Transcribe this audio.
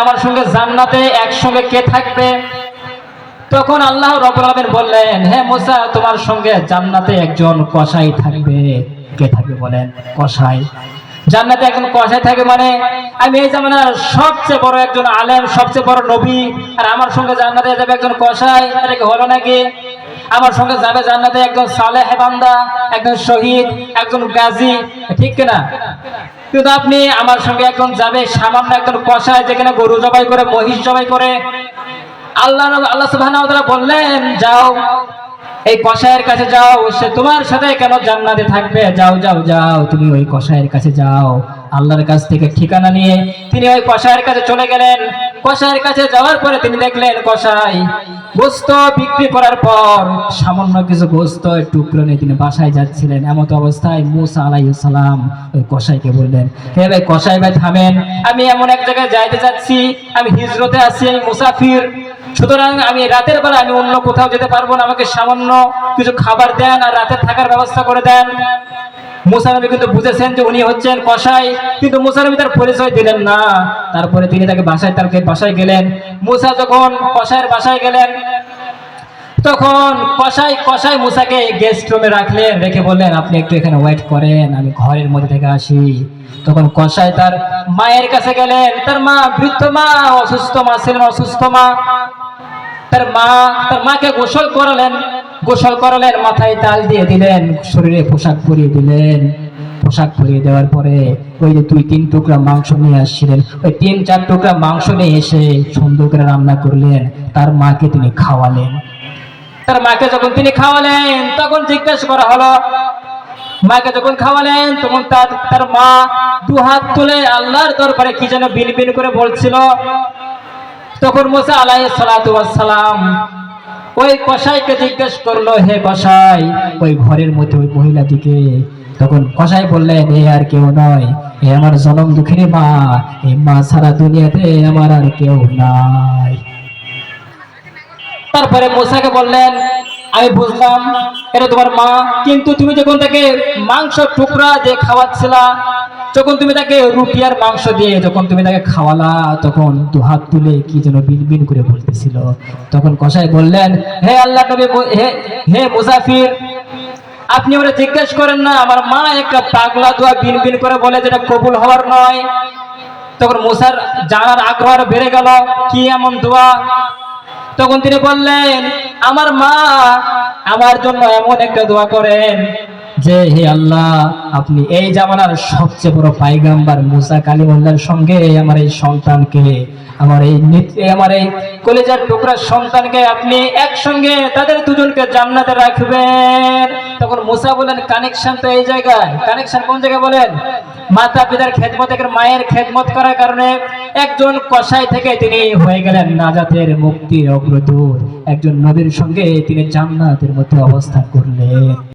আমার সঙ্গে জান্নাতে একসঙ্গে কে থাকবে? তখন আল্লাহ রাব্বুল আলামিন বললেন, হে মুসা, তোমার সঙ্গে জান্নাতে একজন কসাই থাকবে। কে থাকবে বলেন? কসাই। জান্নাতে একজন কসাই থাকে মানে আমি এই জামানার সবচেয়ে বড় একজন আলেম, সবচেয়ে বড় নবী, আর আমার সঙ্গে জান্নাতে যাবে একজন কসাই। এটা কি হলো নাকি? আমার সঙ্গে যাবে জান্নাতে একজন সালেহ বান্দা, একজন শহীদ, একজন গাজী, ঠিক কিনা? কিন্তু আপনি আমার সঙ্গে একজন যাবে সামান্য একজন কসাই, যেখানে গরু জবাই করে, মহিষ জবাই করে। আল্লাহ সুবহানাহু ওয়া তাআলা বললেন, যাও এই কসাইয়ের কাছে যাও, সে তোমার সাথে কেন জান্নাতে থাকবে। যাও যাও যাও, তুমি ওই কসাইয়ের কাছে যাও। আল্লাহর কাছ থেকে ঠিকানা নিয়ে তিনি ওই কসাইয়ের কাছে চলে গেলেন। কসাইয়ের কাছে যাওয়ার পরে তিনি দেখলেন কসাই গোশত বিক্রি করার পর সামান্য কিছু গোশত টুকরো নিয়ে তিনি বাসায় যাচ্ছিলেন। এমত অবস্থায় মুসা আলাইহিস সালাম ওই কসাইকে বললেন, হে ভাই কসাই ভাই থামেন, আমি এমন এক জায়গায় যাইতে যাচ্ছি, আমি হিজরতে আছি, আমি মুসাফির, সুতরাং আমি রাতের বেলা আমি অন্য কোথাও যেতে পারবো না, আমাকে সামান্য কিছু খাবার দেন আর রাতের থাকার ব্যবস্থা করে দেন। মুসা নবী কিন্তু বুঝেছেন যে উনি হচ্ছেন কসাই, কিন্তু মুসা নবী তার পরিচয় দিলেন না। তারপরে তিনি তাকে বাসায় গেলেন। মুসা যখন কসাইয়ের বাসায় গেলেন, তখন কসাই মুসাকে গেস্ট রুমে রাখলেন, রেখে বললেন, আপনি একটু এখানে ওয়েট করেন, আমি ঘরের মধ্যে থেকে আসি। তখন কসাই তার মায়ের কাছে গেলেন। তার মা, বৃদ্ধ মা, অসুস্থ মা ছিলেন, অসুস্থ মা। তার মাকে গোসল করালেন, মাথায় তাল দিয়ে দিলেন, শরীরে পোশাক পরিয়ে দিলেন। পোশাক পরিয়ে দেওয়ার পরে ওই যে 2-3 টুকরা মাংস নিয়ে আসছিলেন, ওই 3-4 টুকরা মাংস নিয়ে এসে সুন্দর করে রান্না করলেন, তার মাকে তিনি খাওয়ালেন। তার মাকে যখন তিনি খাওয়ালেন, তখন জিজ্ঞাসা করা হলো, মাকে যখন খাওয়ালেন তখন তার মা 2 হাত তুলে আল্লাহর দরবারে কি যেন বিনবিন করে বলছিল। তখন মুসা আলাইহিস সালাতু ওয়াস সালাম ওই কসাইকে জিজ্ঞেস করলো, হে কসাই, ওই ঘরের মধ্যে ওই মহিলাটিকে? তখন কসাই বললেন, এ আর কেউ নয়, এ আমার জনম দুঃখিনী মা, এই মা সারা দুনিয়াতে আমার আর কেউ নাই। তারপরে মুসাকে বললেন, আমি বুঝলাম এটা তোমার মা, কিন্তু তুমি যখন তাকে মাংস টুকরা দিয়ে খাওয়াচ্ছিলা, যখন তুমি তাকে রুটি আর মাংস দিয়ে যখন তুমি তাকে খাওয়ালা, তখন 2 হাত তুলে কি যেন বিনবিন করে বলতেছিল। তখন কসাই বললেন, হে আল্লাহ নবী, হে মুসাফির, আপনি ওরা জিজ্ঞেস করেন না, আমার মা একটা পাগলা দোয়া বিনবিন করে বলে, যেটা কবুল হওয়ার নয়। তখন মুসার জানার আগ্রহ বেড়ে গেল, কি এমন দোয়া? তখন তিনি বললেন, আমার মা আমার জন্য এমন একটা দোয়া করেন যে, হে আল্লাহ, আপনি এই জামানার সবচেয়ে বড় পয়গম্বর মুসা কালিমুল্লাহর সঙ্গে আমার এই সন্তানকে, আমার এই কলিজার টুকরা সন্তানকে আপনি একসঙ্গে তাদের দুজনকে জান্নাতে রাখবেন। তখন মুসা বলেন, কানেকশন তো এই জায়গায়। কানেকশন কোন জায়গায় বলেন? মাতা পিতার খেদমত, মায়ের খেদমত করার কারণে একজন কসাই থেকে তিনি হয়ে গেলেন নাজাতের, মুক্তির অগ্রদূত। একজন নবীর সঙ্গে তিনি জান্নাতের মধ্যে অবস্থান করলেন।